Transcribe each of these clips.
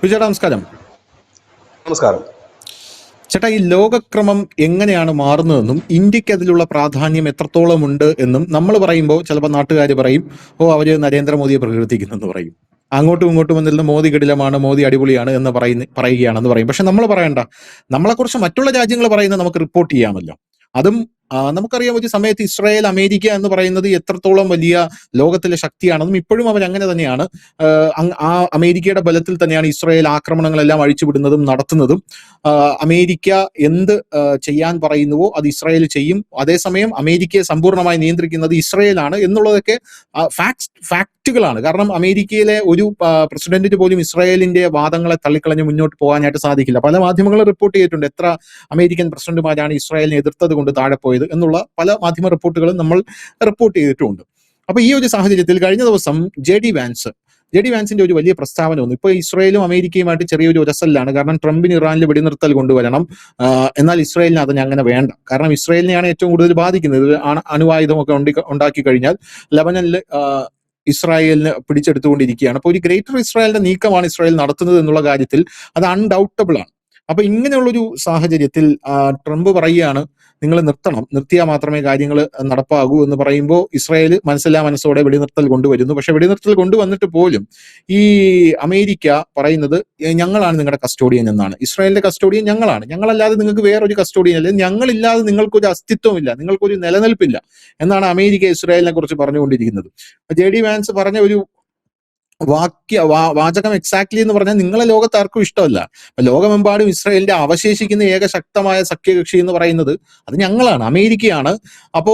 ചേട്ടാ നമസ്കാരം. നമസ്കാരം. ചേട്ടാ, ഈ ലോകക്രമം എങ്ങനെയാണ് മാറുന്നതെന്നും ഇന്ത്യക്ക് അതിലുള്ള പ്രാധാന്യം എത്രത്തോളം ഉണ്ട് എന്നും നമ്മൾ പറയുമ്പോൾ ചിലപ്പോൾ നാട്ടുകാർ പറയും, ഓ അവര് നരേന്ദ്രമോദിയെ പ്രകീർത്തിക്കുന്നെന്ന് പറയും. അങ്ങോട്ടും ഇങ്ങോട്ടും വന്നിരുന്ന മോദി കിടിലമാണ്, മോദി അടിപൊളിയാണ് എന്ന് പറയുകയാണെന്ന് പറയും. പക്ഷെ നമ്മൾ പറയണ്ട, നമ്മളെക്കുറിച്ച് മറ്റുള്ള രാജ്യങ്ങൾ പറയുന്നത് നമുക്ക് റിപ്പോർട്ട് ചെയ്യാമല്ലോ. അതും നമുക്കറിയാം, ഒരു സമയത്ത് ഇസ്രായേൽ അമേരിക്ക എന്ന് പറയുന്നത് എത്രത്തോളം വലിയ ലോകത്തിലെ ശക്തിയാണെന്നും ഇപ്പോഴും അവർ അങ്ങനെ തന്നെയാണ്. ആ അമേരിക്കയുടെ ബലത്തിൽ തന്നെയാണ് ഇസ്രായേൽ ആക്രമണങ്ങളെല്ലാം അഴിച്ചുവിടുന്നതും നടത്തുന്നതും. അമേരിക്ക എന്ത് ചെയ്യാൻ പറയുന്നുവോ അത് ഇസ്രായേൽ ചെയ്യും. അതേസമയം അമേരിക്കയെ സമ്പൂർണ്ണമായി നിയന്ത്രിക്കുന്നത് ഇസ്രായേലാണ് എന്നുള്ളതൊക്കെ ഫാക്റ്റുകളാണ്. കാരണം അമേരിക്കയിലെ ഒരു പ്രസിഡന്റിന് പോലും ഇസ്രായേലിന്റെ വാദങ്ങളെ തള്ളിക്കളഞ്ഞ് മുന്നോട്ട് പോകാനായിട്ട് സാധിക്കില്ല. പല മാധ്യമങ്ങളും റിപ്പോർട്ട് ചെയ്തിട്ടുണ്ട് എത്ര അമേരിക്കൻ പ്രസിഡന്റുമാരാണ് ഇസ്രായേലിനെ എതിർത്തത് കൊണ്ട് താഴെ പോയത് എന്നുള്ള പല മാധ്യമ റിപ്പോർട്ടുകളും നമ്മൾ റിപ്പോർട്ട് ചെയ്തിട്ടുമുണ്ട്. അപ്പൊ ഈ ഒരു സാഹചര്യത്തിൽ കഴിഞ്ഞ ദിവസം ജെ ഡി വാൻസിന്റെ ഒരു വലിയ പ്രസ്താവന വന്നു. ഇപ്പൊ ഇസ്രായേലും അമേരിക്കയുമായിട്ട് ചെറിയൊരു ഉരസലാണ്. കാരണം ട്രംപിന് ഇറാനിൽ വെടിനിർത്തൽ കൊണ്ടുവരണം, എന്നാൽ ഇസ്രായേലിന് അതിന് അങ്ങനെ വേണ്ട. കാരണം ഇസ്രായേലിനെയാണ് ഏറ്റവും കൂടുതൽ ബാധിക്കുന്നത്. അണുവായുധമൊക്കെ ഉണ്ടാക്കി കഴിഞ്ഞാൽ ലബനനിൽ ഇസ്രായേലിന് പിടിച്ചെടുത്തുകൊണ്ടിരിക്കുകയാണ്. അപ്പൊ ഒരു ഗ്രേറ്റർ ഇസ്രായേലിന്റെ നീക്കമാണ് ഇസ്രായേൽ നടത്തുന്നത് എന്നുള്ള കാര്യത്തിൽ അത് അൺഡൗട്ടബിൾ ആണ്. അപ്പൊ ഇങ്ങനെയുള്ളൊരു സാഹചര്യത്തിൽ ട്രംപ് പറയുകയാണ്, നിങ്ങൾ നിർത്തിയാൽ മാത്രമേ കാര്യങ്ങൾ നടപ്പാകൂ എന്ന് പറയുമ്പോൾ ഇസ്രായേൽ മനസ്സോടെ വെടിനിർത്തൽ കൊണ്ടുവരുന്നു. പക്ഷെ വെടിനിർത്തൽ കൊണ്ടുവന്നിട്ട് പോലും ഈ അമേരിക്ക പറയുന്നത് ഞങ്ങളാണ് നിങ്ങളുടെ കസ്റ്റോഡിയൻ എന്നാണ്. ഇസ്രായേലിന്റെ കസ്റ്റോഡിയൻ ഞങ്ങളാണ്, ഞങ്ങളല്ലാതെ നിങ്ങൾക്ക് വേറൊരു കസ്റ്റോഡിയൻ അല്ല, ഞങ്ങളില്ലാതെ നിങ്ങൾക്കൊരു അസ്തിത്വമില്ല, നിങ്ങൾക്കൊരു നിലനിൽപ്പില്ല എന്നാണ് അമേരിക്ക ഇസ്രായേലിനെ കുറിച്ച് പറഞ്ഞുകൊണ്ടിരിക്കുന്നത്. ജെ ഡി വാൻസ് പറഞ്ഞ ഒരു വാചകം എക്സാക്ട്ലി എന്ന് പറഞ്ഞാൽ നിങ്ങളെ ലോകത്ത് ആർക്കും ഇഷ്ടമല്ല. ലോകമെമ്പാടും ഇസ്രായേലിന്റെ അവശേഷിക്കുന്ന ഏക ശക്തമായ സഖ്യകക്ഷി എന്ന് പറയുന്നത് അത് ഞങ്ങളാണ്, അമേരിക്കയാണ്. അപ്പോ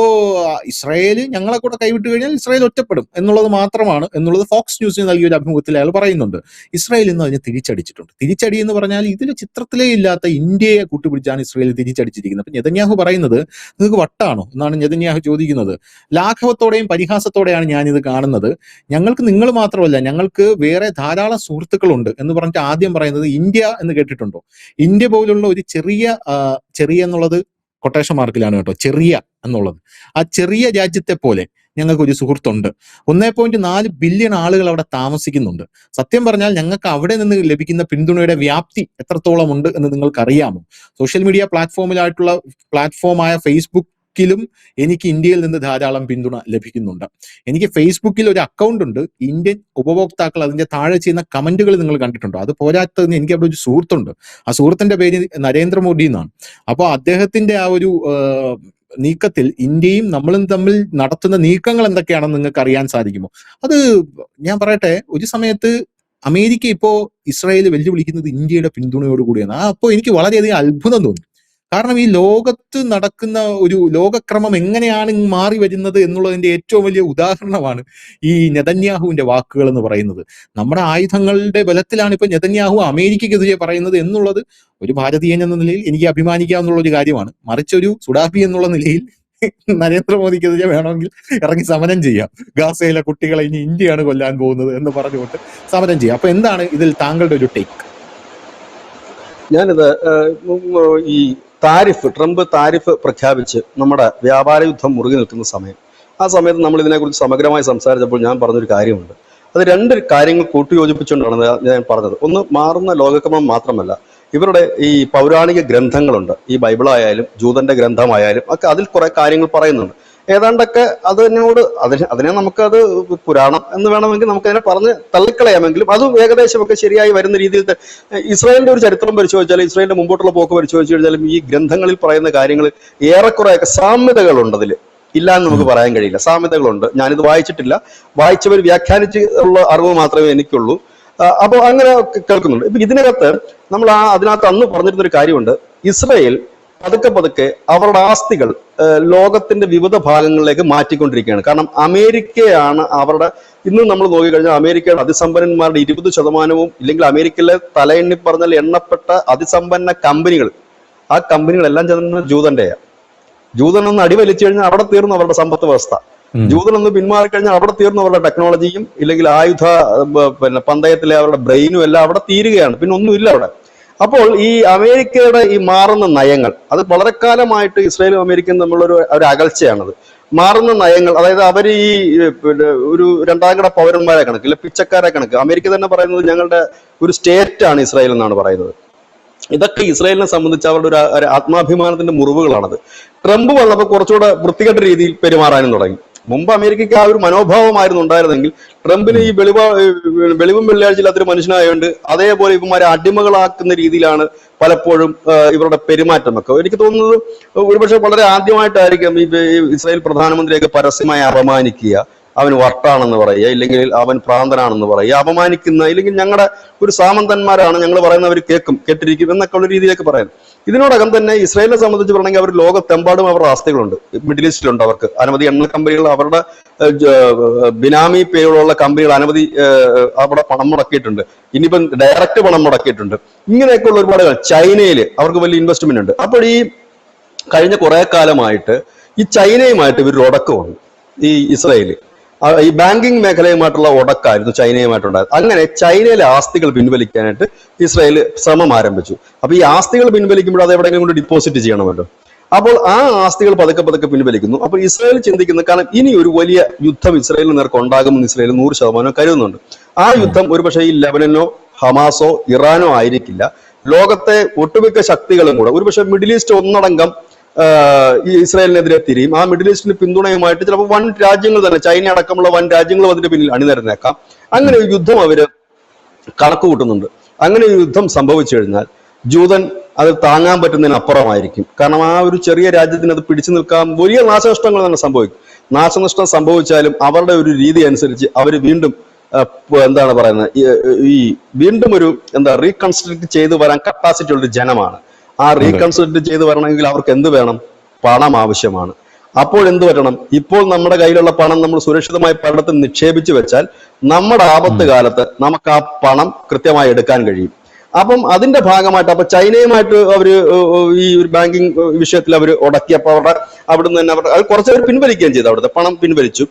ഇസ്രായേൽ ഞങ്ങളെ കൂടെ കൈവിട്ട് കഴിഞ്ഞാൽ ഇസ്രായേൽ ഒറ്റപ്പെടും എന്നുള്ളത് മാത്രമാണ് എന്നുള്ളത് ഫോക്സ് ന്യൂസിന് നൽകിയ ഒരു അഭിമുഖത്തിൽ അയാൾ പറയുന്നുണ്ട്. ഇസ്രായേൽ ഇന്ന് അതിനെ തിരിച്ചടിച്ചിട്ടുണ്ട്. തിരിച്ചടി എന്ന് പറഞ്ഞാൽ ഇതിൽ ചിത്രത്തിലേ ഇല്ലാത്ത ഇന്ത്യയെ കൂട്ടുപിടിച്ചാണ് ഇസ്രായേൽ തിരിച്ചടിച്ചിരിക്കുന്നത്. അപ്പൊ നെതന്യാഹു പറയുന്നത് നിങ്ങൾക്ക് വട്ടാണോ എന്നാണ് നെതന്യാഹു ചോദിക്കുന്നത്. ലാഘവത്തോടെയും പരിഹാസത്തോടെയാണ് ഞാനിത് കാണുന്നത്. ഞങ്ങൾക്ക് നിങ്ങൾ മാത്രമല്ല, ഞങ്ങൾക്ക് വേറെ ധാരാളം സുഹൃത്തുക്കളുണ്ട് എന്ന് പറഞ്ഞിട്ട് ആദ്യം പറയുന്നത് ഇന്ത്യ എന്ന് കേട്ടിട്ടുണ്ടോ? ഇന്ത്യ പോലുള്ള ഒരു ചെറിയ എന്നുള്ളത് കൊട്ടേഷൻ മാർക്കിലാണ് കേട്ടോ, ചെറിയ എന്നുള്ളത്. ആ ചെറിയ രാജ്യത്തെ പോലെ ഞങ്ങൾക്ക് ഒരു സുഹൃത്തുണ്ട്. 1.4 ബില്യൺ ആളുകൾ അവിടെ താമസിക്കുന്നുണ്ട്. സത്യം പറഞ്ഞാൽ ഞങ്ങൾക്ക് അവിടെ നിന്ന് ലഭിക്കുന്ന പിന്തുണയുടെ വ്യാപ്തി എത്രത്തോളം ഉണ്ട് എന്ന് നിങ്ങൾക്ക് അറിയാമോ? സോഷ്യൽ മീഡിയ പ്ലാറ്റ്ഫോമായ ഫേസ്ബുക്കിലും എനിക്ക് ഇന്ത്യയിൽ നിന്ന് ധാരാളം പിന്തുണ ലഭിക്കുന്നുണ്ട്. എനിക്ക് ഫേസ്ബുക്കിൽ ഒരു അക്കൗണ്ട് ഉണ്ട്. ഇന്ത്യൻ ഉപഭോക്താക്കൾ അതിന്റെ താഴെ ചെയ്യുന്ന കമന്റുകൾ നിങ്ങൾ കണ്ടിട്ടുണ്ടോ? അത് പോരാത്തതിന് എനിക്ക് അവിടെ ഒരു സുഹൃത്തുണ്ട്. ആ സുഹൃത്തിന്റെ പേര് നരേന്ദ്രമോദി എന്നാണ്. അപ്പോൾ അദ്ദേഹത്തിന്റെ ആ ഒരു നീക്കത്തിൽ ഇന്ത്യയും നമ്മളും തമ്മിൽ നടത്തുന്ന നീക്കങ്ങൾ എന്തൊക്കെയാണെന്ന് നിങ്ങൾക്ക് അറിയാൻ സാധിക്കുമോ? അത് ഞാൻ പറയട്ടെ, ഒരു സമയത്ത് അമേരിക്ക ഇപ്പോ ഇസ്രായേൽ വെല്ലുവിളിക്കുന്നത് ഇന്ത്യയുടെ പിന്തുണയോടുകൂടിയാണ്. അപ്പോൾ എനിക്ക് വളരെയധികം അത്ഭുതം തോന്നി. കാരണം ഈ ലോകത്ത് നടക്കുന്ന ഒരു ലോകക്രമം എങ്ങനെയാണ് മാറി വരുന്നത് എന്നുള്ളതിന്റെ ഏറ്റവും വലിയ ഉദാഹരണമാണ് ഈ നെതന്യാഹുവിന്റെ വാക്കുകൾ എന്ന് പറയുന്നത്. നമ്മുടെ ആയുധങ്ങളുടെ ബലത്തിലാണ് ഇപ്പൊ നെതന്യാഹു അമേരിക്കക്കെതിരെ പറയുന്നത് എന്നുള്ളത് ഒരു ഭാരതീയൻ എന്ന നിലയിൽ എനിക്ക് അഭിമാനിക്കാവുന്ന ഒരു കാര്യമാണ്. മറിച്ച് ഒരു സുഡാപ്പി എന്നുള്ള നിലയിൽ നരേന്ദ്രമോദിക്കെതിരെ വേണമെങ്കിൽ ഇറങ്ങി സമരം ചെയ്യാം. ഗാസയിലെ കുട്ടികളെ ഇനി ഇന്ത്യയാണ് കൊല്ലാൻ പോകുന്നത് എന്ന് പറഞ്ഞുകൊണ്ട് സമരം ചെയ്യാം. അപ്പൊ എന്താണ് ഇതിൽ താങ്കളുടെ ഒരു ടേക്ക്? ഞാനിത് ഈ ട്രംപ് താരിഫ് പ്രഖ്യാപിച്ച് നമ്മുടെ വ്യാപാര യുദ്ധം മുറുകി നിൽക്കുന്ന സമയം, ആ സമയത്ത് നമ്മൾ ഇതിനെക്കുറിച്ച് സമഗ്രമായി സംസാരിച്ചപ്പോൾ ഞാൻ പറഞ്ഞൊരു കാര്യമുണ്ട്. അത് രണ്ട് കാര്യങ്ങൾ കൂട്ടിയോജിപ്പിച്ചുകൊണ്ടാണ് ഞാൻ പറഞ്ഞത്. ഒന്ന്, മാറുന്ന ലോകക്രമം മാത്രമല്ല, ഇവരുടെ ഈ പൗരാണിക ഗ്രന്ഥങ്ങളുണ്ട്, ഈ ബൈബിളായാലും ജൂതന്റെ ഗ്രന്ഥമായാലും ഒക്കെ അതിൽ കുറെ കാര്യങ്ങൾ പറയുന്നുണ്ട്. ഏതാണ്ടൊക്കെ അതിനെ നമുക്കത് പുരാണം എന്ന് വേണമെങ്കിൽ നമുക്കതിനെ പറഞ്ഞ് തള്ളിക്കളയാമെങ്കിലും അതും ഏകദേശമൊക്കെ ശരിയായി വരുന്ന രീതിയിൽ ഇസ്രായേലിന്റെ ഒരു ചരിത്രം പരിശോധിച്ചാൽ, ഇസ്രായേലിന്റെ മുമ്പോട്ടുള്ള പോക്ക് പരിശോധിച്ചു കഴിഞ്ഞാലും ഈ ഗ്രന്ഥങ്ങളിൽ പറയുന്ന കാര്യങ്ങൾ ഏറെക്കുറെയൊക്കെ സാമ്യതകളുണ്ട്. അതിൽ ഇല്ല എന്ന് നമുക്ക് പറയാൻ കഴിയില്ല, സാമ്യതകളുണ്ട്. ഞാനിത് വായിച്ചിട്ടില്ല, വായിച്ചവർ വ്യാഖ്യാനിച്ച് ഉള്ള അറിവ് മാത്രമേ എനിക്കുള്ളൂ. അപ്പോൾ അങ്ങനെ കേൾക്കുന്നുണ്ട്. ഇപ്പൊ ഇതിനകത്ത് നമ്മൾ അതിനകത്ത് അന്ന് പറഞ്ഞിരുന്നൊരു കാര്യമുണ്ട്. ഇസ്രായേൽ പതുക്കെ അവരുടെ ആസ്തികൾ ലോകത്തിന്റെ വിവിധ ഭാഗങ്ങളിലേക്ക് മാറ്റിക്കൊണ്ടിരിക്കുകയാണ്. കാരണം അമേരിക്കയാണ് അവരുടെ, ഇന്ന് നമ്മൾ നോക്കിക്കഴിഞ്ഞാൽ അമേരിക്കയുടെ അതിസമ്പന്നന്മാരുടെ 20%, ഇല്ലെങ്കിൽ അമേരിക്കയിലെ തലയെണ്ണി പറഞ്ഞാൽ എണ്ണപ്പെട്ട അതിസമ്പന്ന കമ്പനികൾ, ആ കമ്പനികളെല്ലാം ചെന്ന ജൂതന്റെയാണ്. ജൂതൻ ഒന്ന് അടിവലിച്ചു കഴിഞ്ഞാൽ അവിടെ തീർന്നു അവരുടെ സമ്പത്ത് വ്യവസ്ഥ. ജൂതൻ ഒന്ന് പിന്മാറിക്കഴിഞ്ഞാൽ അവിടെ തീർന്നു അവരുടെ ടെക്നോളജിയും ഇല്ലെങ്കിൽ ആയുധ പന്തയത്തിലെ അവരുടെ ബ്രെയിനും എല്ലാം അവിടെ തീരുകയാണ്. പിന്നെ ഒന്നുമില്ല അവിടെ. അപ്പോൾ ഈ അമേരിക്കയുടെ ഈ മാറുന്ന നയങ്ങൾ അത് വളരെ കാലമായിട്ട് ഇസ്രായേലും അമേരിക്കയും തമ്മിലുള്ള ഒരു അകൽച്ചയാണത്. മാറുന്ന നയങ്ങൾ, അതായത് അവർ ഈ പിന്നെ ഒരു രണ്ടാം കിട പൗരന്മാരെ കണക്ക്, ഇല്ല പിച്ചക്കാരെ കണക്ക്. അമേരിക്ക തന്നെ പറയുന്നത് ഞങ്ങളുടെ ഒരു സ്റ്റേറ്റ് ആണ് ഇസ്രായേൽ എന്നാണ് പറയുന്നത്. ഇതൊക്കെ ഇസ്രായേലിനെ സംബന്ധിച്ച് അവരുടെ ഒരു ആത്മാഭിമാനത്തിന്റെ മുറിവുകളാണത്. ട്രംപ് വന്നപ്പോൾ കുറച്ചുകൂടെ വൃത്തികെട്ട രീതിയിൽ പെരുമാറാനും തുടങ്ങി. മുമ്പ് അമേരിക്കയ്ക്ക് ആ ഒരു മനോഭാവമായിരുന്നു ഉണ്ടായിരുന്നെങ്കിൽ ട്രംപിന് ഈ വെളിവും വെള്ളിയാഴ്ചയില്ലാത്തൊരു മനുഷ്യനായതുകൊണ്ട് അതേപോലെ ഇവന്മാരെ അടിമകളാക്കുന്ന രീതിയിലാണ് പലപ്പോഴും ഇവരുടെ പെരുമാറ്റമൊക്കെ. എനിക്ക് തോന്നുന്നത് ഒരുപക്ഷെ വളരെ ആദ്യമായിട്ടായിരിക്കും ഈ ഇസ്രായേൽ പ്രധാനമന്ത്രിയൊക്കെ പരസ്യമായി അപമാനിക്കുക, അവൻ വട്ടാണെന്ന് പറയുക, ഇല്ലെങ്കിൽ അവൻ പ്രാന്തനാണെന്ന് പറയുക, അപമാനിക്കുന്ന, ഇല്ലെങ്കിൽ ഞങ്ങളുടെ ഒരു സാമന്തന്മാരാണ് ഞങ്ങൾ പറയുന്നവർ കേട്ടിരിക്കും എന്നൊക്കെ ഉള്ള രീതിയിലേക്ക് പറയുന്നത്. ഇതിനോടകം തന്നെ ഇസ്രായേലിനെ സംബന്ധിച്ച് പറയണമെങ്കിൽ അവർ ലോകത്തെമ്പാടും അവരുടെ ആസ്തികളുണ്ട്. മിഡിൽ ഈസ്റ്റിലുണ്ട് അവർക്ക് അനവധി എണ്ണ കമ്പനികൾ, അവരുടെ ബിനാമി പേരുള്ള കമ്പനികൾ അനവധി അവിടെ പണം മുടക്കിയിട്ടുണ്ട്. ഇനിയിപ്പം ഡയറക്റ്റ് പണം മുടക്കിയിട്ടുണ്ട്. ഇങ്ങനെയൊക്കെയുള്ള ഒരുപാട് ചൈനയിൽ അവർക്ക് വലിയ ഇൻവെസ്റ്റ്മെന്റ് ഉണ്ട്. അപ്പോൾ ഈ കഴിഞ്ഞ കുറെ കാലമായിട്ട് ഈ ചൈനയുമായിട്ട് ഇവർ ഉടക്കമുണ്ട്. ഈ ഇസ്രായേല് ഈ ബാങ്കിങ് മേഖലയുമായിട്ടുള്ള ഉടക്കായിരുന്നു ചൈനയുമായിട്ടുണ്ടായത്. അങ്ങനെ ചൈനയിലെ ആസ്തികൾ പിൻവലിക്കാനായിട്ട് ഇസ്രായേൽ ശ്രമം ആരംഭിച്ചു. അപ്പൊ ഈ ആസ്തികൾ പിൻവലിക്കുമ്പോൾ അത് എവിടെയെങ്കിലും കൊണ്ട് ഡിപ്പോസിറ്റ് ചെയ്യണമല്ലോ. അപ്പോൾ ആ ആസ്തികൾ പതുക്കെ പതുക്കെ പിൻവലിക്കുന്നു. അപ്പോൾ ഇസ്രായേൽ ചിന്തിക്കുന്നു, കാരണം ഇനി ഒരു വലിയ യുദ്ധം ഇസ്രായേലിന് നേർക്ക് ഉണ്ടാകുമെന്ന് ഇസ്രായേൽ 100% കരുതുന്നുണ്ട്. ആ യുദ്ധം ഒരുപക്ഷെ ഈ ലെബനനോ ഹമാസോ ഇറാനോ ആയിരിക്കില്ല. ലോകത്തെ ഒട്ടുമിക്ക ശക്തികളും കൂടെ ഒരുപക്ഷെ മിഡിൽ ഈസ്റ്റ് ഒന്നടങ്കം ഈ ഇസ്രായേലിനെതിരെ തിരിയും. ആ മിഡിൽ ഈസ്റ്റിന് പിന്തുണയുമായിട്ട് ചിലപ്പോൾ വൻ രാജ്യങ്ങൾ തന്നെ, ചൈന അടക്കമുള്ള വൻ രാജ്യങ്ങളും അതിന്റെ പിന്നിൽ അണിനിരന്നേക്കാം. അങ്ങനെ ഒരു യുദ്ധം അവര് കണക്ക് കൂട്ടുന്നുണ്ട്. അങ്ങനെ ഒരു യുദ്ധം സംഭവിച്ചു കഴിഞ്ഞാൽ ജൂതൻ അത് താങ്ങാൻ പറ്റുന്നതിന് അപ്പുറമായിരിക്കും. കാരണം ആ ഒരു ചെറിയ രാജ്യത്തിന് അത് പിടിച്ചു നിൽക്കാൻ വലിയ നാശനഷ്ടങ്ങൾ തന്നെ സംഭവിക്കും. നാശനഷ്ടം സംഭവിച്ചാലും അവരുടെ ഒരു രീതി അനുസരിച്ച് അവർ വീണ്ടും എന്താണ് പറയുന്നത്, ഈ വീണ്ടും ഒരു റീകൺസ്ട്രക്ട് ചെയ്ത് വരാൻ കപ്പാസിറ്റി ഉള്ള ജനമാണ്. ആ റീകൺസ്ട്രക്ട് ചെയ്ത് വരണമെങ്കിൽ അവർക്ക് എന്ത് വേണം? പണം ആവശ്യമാണ്. അപ്പോൾ എന്ത് പറ്റണം? ഇപ്പോൾ നമ്മുടെ കയ്യിലുള്ള പണം നമ്മൾ സുരക്ഷിതമായി പലയിടത്തും നിക്ഷേപിച്ചു വെച്ചാൽ നമ്മുടെ ആപത്ത് കാലത്ത് നമുക്ക് ആ പണം കൃത്യമായി എടുക്കാൻ കഴിയും. അപ്പം അതിന്റെ ഭാഗമായിട്ട് അപ്പൊ ചൈനയുമായിട്ട് അവര് ഈ ഒരു ബാങ്കിങ് വിഷയത്തിൽ അവർ ഉടക്കിയപ്പോൾ അവിടുന്ന് തന്നെ അത് കുറച്ചവർ പിൻവലിക്കുകയും ചെയ്തു. അവിടുത്തെ പണം പിൻവലിച്ചു.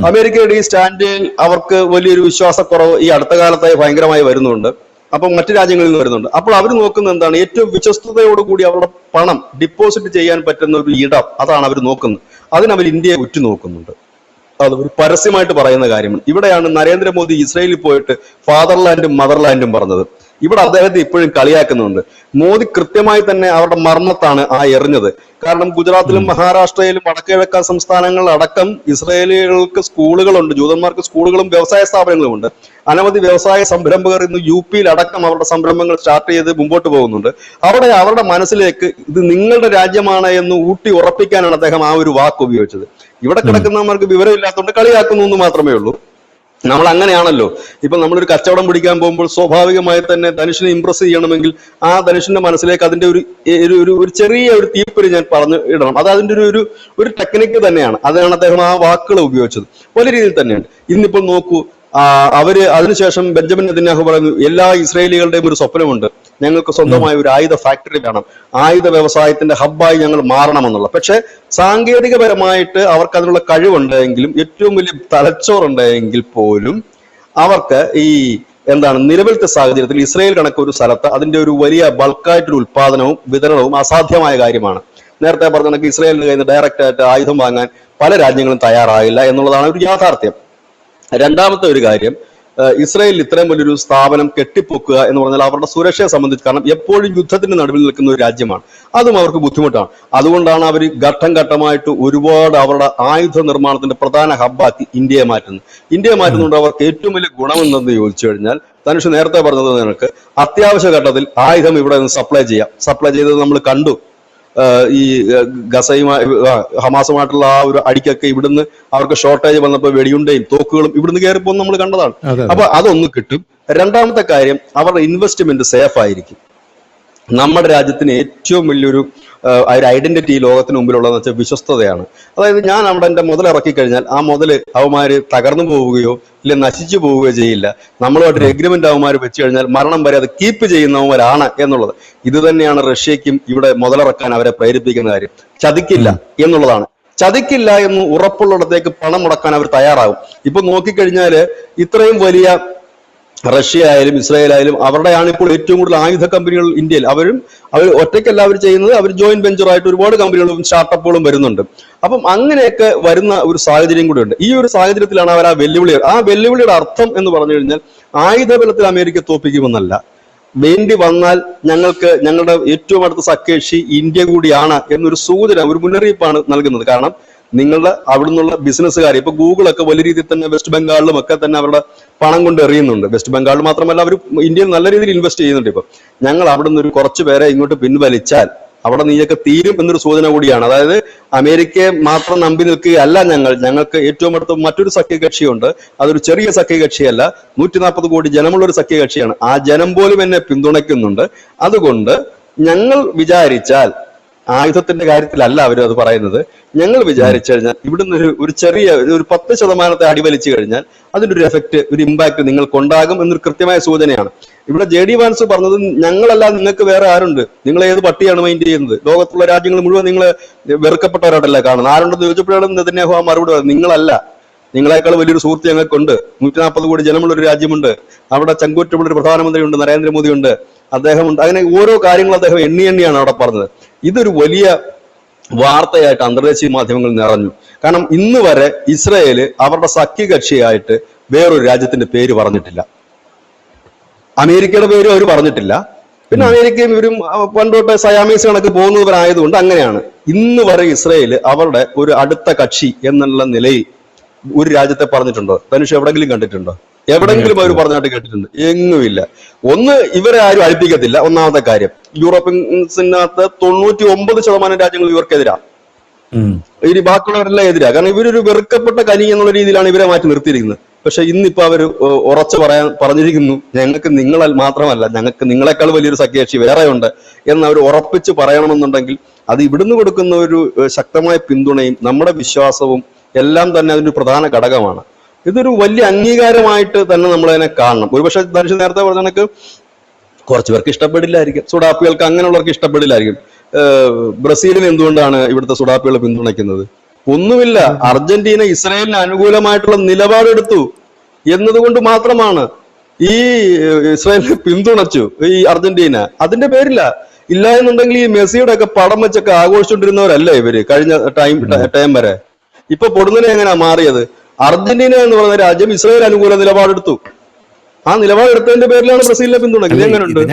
അമേരിക്കയുടെ ഈ സ്റ്റാൻഡിൽ അവർക്ക് വലിയൊരു വിശ്വാസക്കുറവ് ഈ അടുത്ത കാലത്തായി ഭയങ്കരമായി വരുന്നുണ്ട്. അപ്പം മറ്റു രാജ്യങ്ങളിൽ നിന്ന് വരുന്നുണ്ട്. അപ്പോൾ അവർ നോക്കുന്നത് എന്താണ്? ഏറ്റവും വിശ്വസ്തയോടുകൂടി അവരുടെ പണം ഡിപ്പോസിറ്റ് ചെയ്യാൻ പറ്റുന്ന ഒരു ഇടം, അതാണ് അവർ നോക്കുന്നത്. അതിനവർ ഇന്ത്യയെ ഉറ്റുനോക്കുന്നുണ്ട്. അത് ഒരു പരസ്യമായിട്ട് പറയുന്ന കാര്യമാണ്. ഇവിടെയാണ് നരേന്ദ്രമോദി ഇസ്രായേലിൽ പോയിട്ട് ഫാദർലാൻഡും മദർലാൻഡും പറഞ്ഞത്. ഇവിടെ അദ്ദേഹത്തെ ഇപ്പോഴും കളിയാക്കുന്നുണ്ട്. മോദി കൃത്യമായി തന്നെ അവരുടെ മർമ്മത്താണ് ആ എറിഞ്ഞത്. കാരണം ഗുജറാത്തിലും മഹാരാഷ്ട്രയിലും വടക്കുകിഴക്കൻ സംസ്ഥാനങ്ങളിൽ അടക്കം ഇസ്രായേലികൾക്ക് സ്കൂളുകളുണ്ട്, ജൂതന്മാർക്ക് സ്കൂളുകളും വ്യവസായ സ്ഥാപനങ്ങളും ഉണ്ട്. അനവധി വ്യവസായ സംരംഭകർ ഇന്ന് യു.പിയിൽ അടക്കം അവരുടെ സംരംഭങ്ങൾ സ്റ്റാർട്ട് ചെയ്ത് മുമ്പോട്ട് പോകുന്നുണ്ട്. അവിടെ അവരുടെ മനസ്സിലേക്ക് ഇത് നിങ്ങളുടെ രാജ്യമാണ് എന്ന് ഊട്ടി ഉറപ്പിക്കാനാണ് അദ്ദേഹം ആ ഒരു വാക്ക് ഉപയോഗിച്ചത്. ഇവിടെ കിടക്കുന്നവർക്ക് വിവരമില്ലാത്തതുകൊണ്ട് കളിയാക്കുന്നു എന്ന് മാത്രമേ ഉള്ളൂ. നമ്മൾ അങ്ങനെയാണല്ലോ. ഇപ്പൊ നമ്മളൊരു കച്ചവടം പിടിക്കാൻ പോകുമ്പോൾ സ്വാഭാവികമായി തന്നെ ധനുഷിനെ ഇംപ്രസ് ചെയ്യണമെങ്കിൽ ആ ധനുഷിന്റെ മനസ്സിലേക്ക് അതിന്റെ ഒരു ചെറിയ ഒരു തീപ്പൊരി ഞാൻ പറഞ്ഞു ഇടണം. അത് അതിന്റെ ഒരു ടെക്നിക്ക് തന്നെയാണ്. അതിനാണ് അദ്ദേഹം ആ വാക്കുകൾ ഉപയോഗിച്ചത്. വലിയ രീതിയിൽ തന്നെയാണ്. ഇന്നിപ്പോൾ നോക്കൂ, അവര് അതിനുശേഷം ബെഞ്ചമിൻ നെതന്യാഹു പറയുന്നു, എല്ലാ ഇസ്രായേലികളുടെയും ഒരു സ്വപ്നമുണ്ട്, ഞങ്ങൾക്ക് സ്വന്തമായ ഒരു ആയുധ ഫാക്ടറി വേണം, ആയുധ വ്യവസായത്തിന്റെ ഹബ്ബായി ഞങ്ങൾ മാറണമെന്നുള്ള. പക്ഷെ സാങ്കേതികപരമായിട്ട് അവർക്ക് അതിനുള്ള കഴിവുണ്ടെങ്കിലും ഏറ്റവും വലിയ തലച്ചോറുണ്ടെങ്കിൽ പോലും അവർക്ക് ഈ നിലവിലത്തെ സാഹചര്യത്തിൽ ഇസ്രായേൽ കണക്ക് ഒരു സ്ഥലത്ത് അതിന്റെ ഒരു വലിയ ബൾക്കായിട്ടൊരു ഉത്പാദനവും വിതരണവും അസാധ്യമായ കാര്യമാണ്. നേരത്തെ പറഞ്ഞ കണക്ക് ഇസ്രായേലിന് കയ്യിൽ നിന്ന് ഡയറക്റ്റ് ആയിട്ട് ആയുധം വാങ്ങാൻ പല രാജ്യങ്ങളും തയ്യാറായില്ല എന്നുള്ളതാണ് ഒരു യാഥാർത്ഥ്യം. രണ്ടാമത്തെ ഒരു കാര്യം, ഇസ്രായേലിൽ ഇത്രയും വലിയൊരു സ്ഥാപനം കെട്ടിപ്പൊക്കുക എന്ന് പറഞ്ഞാൽ അവരുടെ സുരക്ഷയെ സംബന്ധിച്ച്, കാരണം എപ്പോഴും യുദ്ധത്തിന്റെ നടുവിൽ നിൽക്കുന്ന ഒരു രാജ്യമാണ്, അതും അവർക്ക് ബുദ്ധിമുട്ടാണ്. അതുകൊണ്ടാണ് അവർ ഘട്ടം ഘട്ടമായിട്ട് ഒരുപാട് അവരുടെ ആയുധ നിർമ്മാണത്തിന്റെ പ്രധാന ഹബ്ബാക്കി ഇന്ത്യയെ മാറ്റുന്നത്. ഇന്ത്യയെ മാറ്റുന്നതുകൊണ്ട് അവർക്ക് ഏറ്റവും വലിയ ഗുണമെന്തെന്ന് ചോദിച്ചു കഴിഞ്ഞാൽ, ധനുഷ് നേരത്തെ പറഞ്ഞത് നിനക്ക് അത്യാവശ്യ ഘട്ടത്തിൽ ആയുധം ഇവിടെ നിന്ന് സപ്ലൈ ചെയ്തത് നമ്മൾ കണ്ടു. ഈ ഗസയുമായി ഹമാസുമായിട്ടുള്ള ആ ഒരു അടിക്കൊക്കെ ഇവിടുന്ന് അവർക്ക് ഷോർട്ടേജ് വന്നപ്പോൾ വെടിയുണ്ടയും തോക്കുകളും ഇവിടുന്ന് കയറിപ്പോന്ന് നമ്മൾ കണ്ടതാണ്. അപ്പൊ അതൊന്ന് കിട്ടും. രണ്ടാമത്തെ കാര്യം, അവരുടെ ഇൻവെസ്റ്റ്മെന്റ് സേഫ് ആയിരിക്കും. നമ്മുടെ രാജ്യത്തിന് ഏറ്റവും വലിയൊരു ഐഡന്റിറ്റി ലോകത്തിന് മുമ്പിലുള്ളതെന്ന് വെച്ചാൽ വിശ്വസ്തതയാണ്. അതായത് ഞാൻ അവിടെ എന്റെ മുതൽ ഇറക്കി കഴിഞ്ഞാൽ ആ മുതൽ അവന്മാര് തകർന്നു പോവുകയോ ഇല്ല നശിച്ചു പോവുകയോ ചെയ്യില്ല. നമ്മളുമായിട്ടൊരു എഗ്രിമെന്റ് അവന്മാർ വെച്ച് കഴിഞ്ഞാൽ മരണം വരെ അത് കീപ്പ് ചെയ്യുന്നവന്മാരാണ് എന്നുള്ളത്. ഇത് തന്നെയാണ് റഷ്യക്കും ഇവിടെ മുതലിറക്കാൻ അവരെ പ്രേരിപ്പിക്കുന്ന കാര്യം. ചതിക്കില്ല എന്നുള്ളതാണ്. ചതിക്കില്ല എന്ന് ഉറപ്പുള്ളിടത്തേക്ക് പണം മുടക്കാൻ അവർ തയ്യാറാകും. ഇപ്പൊ നോക്കിക്കഴിഞ്ഞാല് ഇത്രയും വലിയ റഷ്യ ആയാലും ഇസ്രായേൽ ആയാലും അവരുടെയാണ് ഇപ്പോൾ ഏറ്റവും കൂടുതൽ ആയുധ കമ്പനികൾ ഇന്ത്യയിൽ. അവർ ഒറ്റയ്ക്കല്ല അവർ ചെയ്യുന്നത്, അവർ ജോയിന്റ് വെഞ്ചറായിട്ട് ഒരുപാട് കമ്പനികളും സ്റ്റാർട്ടപ്പുകളും വരുന്നുണ്ട്. അപ്പം അങ്ങനെയൊക്കെ വരുന്ന ഒരു സാഹചര്യം കൂടെ ഉണ്ട്. ഈ ഒരു സാഹചര്യത്തിലാണ് അവർ ആ വെല്ലുവിളിയുടെ അർത്ഥം എന്ന് പറഞ്ഞു കഴിഞ്ഞാൽ ആയുധ ബലത്തിൽ അമേരിക്ക തോൽപ്പിക്കുമെന്നല്ല, വേണ്ടി വന്നാൽ ഞങ്ങളുടെ ഏറ്റവും അടുത്ത സഖ്യകക്ഷി ഇന്ത്യ കൂടിയാണ് എന്നൊരു സൂചന, ഒരു മുന്നറിയിപ്പാണ് നൽകുന്നത്. കാരണം നിങ്ങളുടെ അവിടെ നിന്നുള്ള ബിസിനസ്സുകാർ, ഇപ്പൊ ഗൂഗിളൊക്കെ വലിയ രീതിയിൽ തന്നെ വെസ്റ്റ് ബംഗാളിലും ഒക്കെ തന്നെ അവരുടെ പണം കൊണ്ട് എറിയുന്നുണ്ട്. വെസ്റ്റ് ബംഗാളിൽ മാത്രമല്ല, അവർ ഇന്ത്യയിൽ നല്ല രീതിയിൽ ഇൻവെസ്റ്റ് ചെയ്യുന്നുണ്ട്. ഇപ്പൊ ഞങ്ങൾ അവിടെ നിന്ന് ഒരു കുറച്ച് പേരെ ഇങ്ങോട്ട് പിൻവലിച്ചാൽ അവിടെ നീയൊക്കെ തീരും എന്നൊരു സൂചന കൂടിയാണ്. അതായത് അമേരിക്കയെ മാത്രം നമ്പി നിൽക്കുകയല്ല ഞങ്ങൾക്ക് ഏറ്റവും അടുത്ത മറ്റൊരു സഖ്യകക്ഷിയുണ്ട്. അതൊരു ചെറിയ സഖ്യകക്ഷിയല്ല, 140 കോടി ജനമുള്ള ഒരു സഖ്യകക്ഷിയാണ്. ആ ജനം പോലും എന്നെ പിന്തുണയ്ക്കുന്നുണ്ട്. അതുകൊണ്ട് ഞങ്ങൾ വിചാരിച്ചാൽ, ആയുധത്തിന്റെ കാര്യത്തിലല്ല അവർ അത് പറയുന്നത്, ഞങ്ങൾ വിചാരിച്ചു കഴിഞ്ഞാൽ ഇവിടുന്ന് ഒരു ചെറിയ ഒരു 10% അടിവലിച്ചു കഴിഞ്ഞാൽ അതിന്റെ ഒരു എഫക്ട്, ഒരു ഇമ്പാക്ട് നിങ്ങൾക്കുണ്ടാകും എന്നൊരു കൃത്യമായ സൂചനയാണ്. ഇവിടെ JD വാൻസ് പറഞ്ഞത് ഞങ്ങളല്ല, നിങ്ങൾക്ക് വേറെ ആരുണ്ട്, നിങ്ങൾ ഏത് പട്ടിയാണ് മൈൻഡ് ചെയ്യുന്നത്, ലോകത്തുള്ള രാജ്യങ്ങൾ മുഴുവൻ നിങ്ങൾ വെറുക്കപ്പെട്ടവരോടല്ല കാണുന്നത്, ആരുണ്ടെന്ന് ചോദിച്ചപ്പോഴാണ് നെതന്യാഹു ആ മറുപടി പറയുന്നത്, നിങ്ങളല്ല, നിങ്ങളെക്കാൾ വലിയൊരു സുഹൃത്ത് ഞങ്ങൾക്കുണ്ട്, 140 കോടി ജനമുള്ള ഒരു രാജ്യമുണ്ട്, അവിടെ ചങ്കൂറ്റമുള്ള ഒരു പ്രധാനമന്ത്രിയുണ്ട്, നരേന്ദ്രമോദിയുണ്ട്, അദ്ദേഹമുണ്ട്. അങ്ങനെ ഓരോ കാര്യങ്ങൾ അദ്ദേഹം എണ്ണിയാണ് അവിടെ പറഞ്ഞത്. ഇതൊരു വലിയ വാർത്തയായിട്ട് അന്തർദേശീയ മാധ്യമങ്ങൾ നിറഞ്ഞു. കാരണം ഇന്ന് വരെ ഇസ്രായേല് അവരുടെ സഖ്യകക്ഷിയായിട്ട് വേറൊരു രാജ്യത്തിന്റെ പേര് പറഞ്ഞിട്ടില്ല, അമേരിക്കയുടെ പേരും അവർ പറഞ്ഞിട്ടില്ല. പിന്നെ അമേരിക്കയും ഇവരും പണ്ടോട്ട് സയാമീസ് കണക്ക് പോകുന്നവരായതുകൊണ്ട് അങ്ങനെയാണ്. ഇന്ന് വരെ ഇസ്രായേല് അവരുടെ ഒരു അടുത്ത കക്ഷി എന്നുള്ള നിലയിൽ ഒരു രാജ്യത്തെ പറഞ്ഞിട്ടുണ്ടോ? ധനുഷ് എവിടെങ്കിലും കണ്ടിട്ടുണ്ടോ? എവിടെങ്കിലും അവർ പറഞ്ഞായിട്ട് കേട്ടിട്ടുണ്ട്? എങ്ങുമില്ല. ഒന്ന്, ഇവരെ ആരും അടുപ്പിക്കത്തില്ല, ഒന്നാമത്തെ കാര്യം. യൂറോപ്യൻസിനകത്ത് 99% രാജ്യങ്ങൾ ഇവർക്കെതിരാണ്, ഇനി ബാക്കിയുള്ളവരെല്ലാം എതിരാ. കാരണം ഇവരൊരു വെറുക്കപ്പെട്ട കനി എന്നുള്ള രീതിയിലാണ് ഇവരെ മാറ്റി നിർത്തിയിരിക്കുന്നത്. പക്ഷെ ഇന്നിപ്പോ അവർ ഉറച്ചു പറഞ്ഞിരിക്കുന്നു, ഞങ്ങൾക്ക് നിങ്ങളാൽ മാത്രമല്ല, ഞങ്ങൾക്ക് നിങ്ങളെക്കാൾ വലിയൊരു സഖ്യകക്ഷി വേറെ ഉണ്ട് എന്ന് അവർ ഉറപ്പിച്ച് പറയണമെന്നുണ്ടെങ്കിൽ അത് ഇവിടുന്ന് കൊടുക്കുന്ന ഒരു ശക്തമായ പിന്തുണയും നമ്മുടെ വിശ്വാസവും എല്ലാം തന്നെ അതിന്റെ പ്രധാന ഘടകമാണ്. ഇതൊരു വലിയ അംഗീകാരമായിട്ട് തന്നെ നമ്മളതിനെ കാണണം. ഒരുപക്ഷെ ധനുഷ് നേരത്തെ പറഞ്ഞ കണക്ക് കുറച്ചു പേർക്ക് ഇഷ്ടപ്പെടില്ലായിരിക്കും, സുഡാപ്പികൾക്ക് അങ്ങനെയുള്ളവർക്ക് ഇഷ്ടപ്പെടില്ലായിരിക്കും. ബ്രസീലിന് എന്തുകൊണ്ടാണ് ഇവിടുത്തെ സുഡാപ്പികളെ പിന്തുണയ്ക്കുന്നത്? ഒന്നുമില്ല, അർജന്റീന ഇസ്രായേലിന് അനുകൂലമായിട്ടുള്ള നിലപാടെടുത്തു എന്നതുകൊണ്ട് മാത്രമാണ് ഈ ഇസ്രായേലിനെ പിന്തുണച്ചു ഈ അർജന്റീന. അതിന്റെ പേരില്ല. ഇല്ല എന്നുണ്ടെങ്കിൽ ഈ മെസ്സിയുടെ ഒക്കെ പടം വെച്ചൊക്കെ ആഘോഷിച്ചുകൊണ്ടിരുന്നവരല്ലേ ഇവര് കഴിഞ്ഞ ടൈം വരെ. ഇപ്പൊ പൊടുന്നനെ എങ്ങനെയാ മാറിയത്? അർജന്റീന എന്ന് പറയുന്ന രാജ്യം ഇസ്രായേൽ അനുകൂല നിലപാടെടുത്തു. ആ നിലപാടെടുത്തതിന്റെ പേരിലാണ് ബ്രസീലിനെ പിന്തുണയ്ക്കുന്നത്.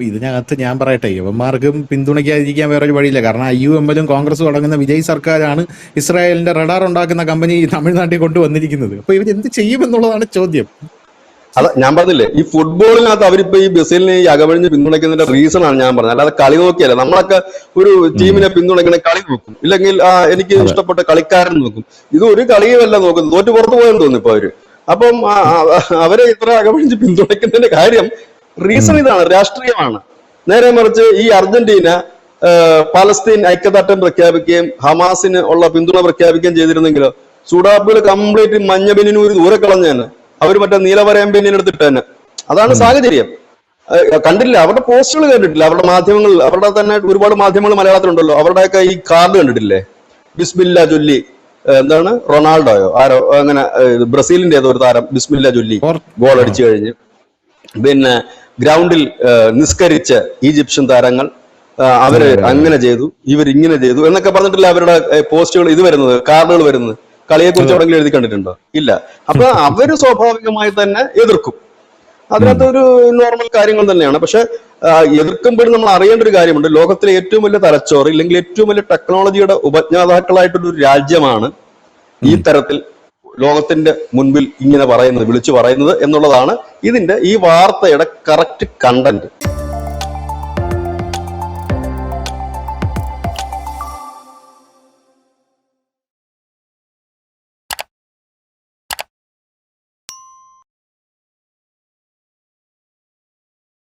ഇതിനകത്ത് ഞാൻ പറയട്ടെ, യവന്മാർക്കും പിന്തുണയ്ക്കാതിരിക്കാൻ വേറൊരു വഴിയില്ല. കാരണം IUML കോൺഗ്രസും അടങ്ങുന്ന വിജയ് സർക്കാരാണ് ഇസ്രായേലിന്റെ റഡാർ ഉണ്ടാക്കുന്ന കമ്പനി തമിഴ്നാട്ടിൽ കൊണ്ടുവന്നിരിക്കുന്നത്. അപ്പൊ ഇവരെന്ത് ചെയ്യുമെന്നുള്ളതാണ് ചോദ്യം. അത് ഞാൻ പറഞ്ഞില്ലേ, ഈ ഫുട്ബോളിനകത്ത് അവരിപ്പോ ഈ ബ്രസീലിനെ ഈ അകമഴിഞ്ഞ് പിന്തുണയ്ക്കുന്നതിന്റെ റീസൺ ആണ് ഞാൻ പറഞ്ഞത്. അല്ലാതെ കളി നോക്കിയല്ല. നമ്മളൊക്കെ ഒരു ടീമിനെ പിന്തുണയ്ക്കണ കളി നോക്കും, ഇല്ലെങ്കിൽ എനിക്ക് ഇഷ്ടപ്പെട്ട കളിക്കാരൻ നോക്കും. ഇത് ഒരു കളിയുമല്ല നോക്കുന്നത്, തോറ്റു പുറത്തു പോയെന്ന് തോന്നുന്നു ഇപ്പൊ അവര്. അപ്പം അവരെ ഇത്ര അകമഴിഞ്ഞ് പിന്തുണയ്ക്കുന്നതിന്റെ കാര്യം റീസൺ ഇതാണ്, രാഷ്ട്രീയമാണ്. നേരെ മറിച്ച് ഈ അർജന്റീന പാലസ്തീൻ ഐക്യദാർഢ്യം പ്രഖ്യാപിക്കുകയും ഹമാസിന് ഉള്ള പിന്തുണ പ്രഖ്യാപിക്കുകയും ചെയ്തിരുന്നെങ്കിലോ സുഡാപ്പികൾ കംപ്ലീറ്റ് മഞ്ഞബെന്നിനൂര് ദൂരെ കളഞ്ഞാണ്. അവർ മറ്റേ നീലവരയം ബെന്നിനെടുത്തിട്ട് തന്നെ. അതാണ് സാഹചര്യം. കണ്ടില്ല, അവരുടെ പോസ്റ്റുകൾ കണ്ടിട്ടില്ല, അവരുടെ മാധ്യമങ്ങൾ, അവരുടെ തന്നെ ഒരുപാട് മാധ്യമങ്ങൾ മലയാളത്തിലുണ്ടല്ലോ, അവരുടെയൊക്കെ ഈ കാർഡ് കണ്ടിട്ടില്ലേ? ബിസ്മില്ല ചൊല്ലി, എന്താണ് റൊണാൾഡോയോ ആരോ അങ്ങനെ ബ്രസീലിന്റെ ഏതോ ഒരു താരം ബിസ്മില്ല ചൊല്ലി ഗോൾ അടിച്ചു കഴിഞ്ഞ് പിന്നെ ഗ്രൗണ്ടിൽ നിസ്കരിച്ച ഈജിപ്ഷ്യൻ താരങ്ങൾ അവര് അങ്ങനെ ചെയ്തു, ഇവരിങ്ങനെ ചെയ്തു എന്നൊക്കെ പറഞ്ഞിട്ടില്ല അവരുടെ പോസ്റ്റുകൾ ഇത് വരുന്നത്, കാർഡുകൾ വരുന്നത്. കളിയെ കുറിച്ച് എവിടെയെങ്കിലും എഴുതി കണ്ടിട്ടുണ്ടോ? ഇല്ല. അപ്പൊ അവര് സ്വാഭാവികമായി തന്നെ എതിർക്കും. അതിനകത്തൊരു നോർമൽ കാര്യങ്ങൾ തന്നെയാണ്. പക്ഷെ എതിർക്കുമ്പോഴും നമ്മൾ അറിയേണ്ട ഒരു കാര്യമുണ്ട്, ലോകത്തിലെ ഏറ്റവും വലിയ തലച്ചോറ് ഇല്ലെങ്കിൽ ഏറ്റവും വലിയ ടെക്നോളജിയുടെ ഉപജ്ഞാതാക്കളായിട്ടുള്ള ഒരു രാജ്യമാണ് ഈ തരത്തിൽ ലോകത്തിന്റെ മുൻപിൽ ഇങ്ങനെ പറയുന്നത്, വിളിച്ചു പറയുന്നത് എന്നുള്ളതാണ് ഇതിന്റെ ഈ വാർത്തയുടെ കറക്റ്റ് കണ്ടന്റ്.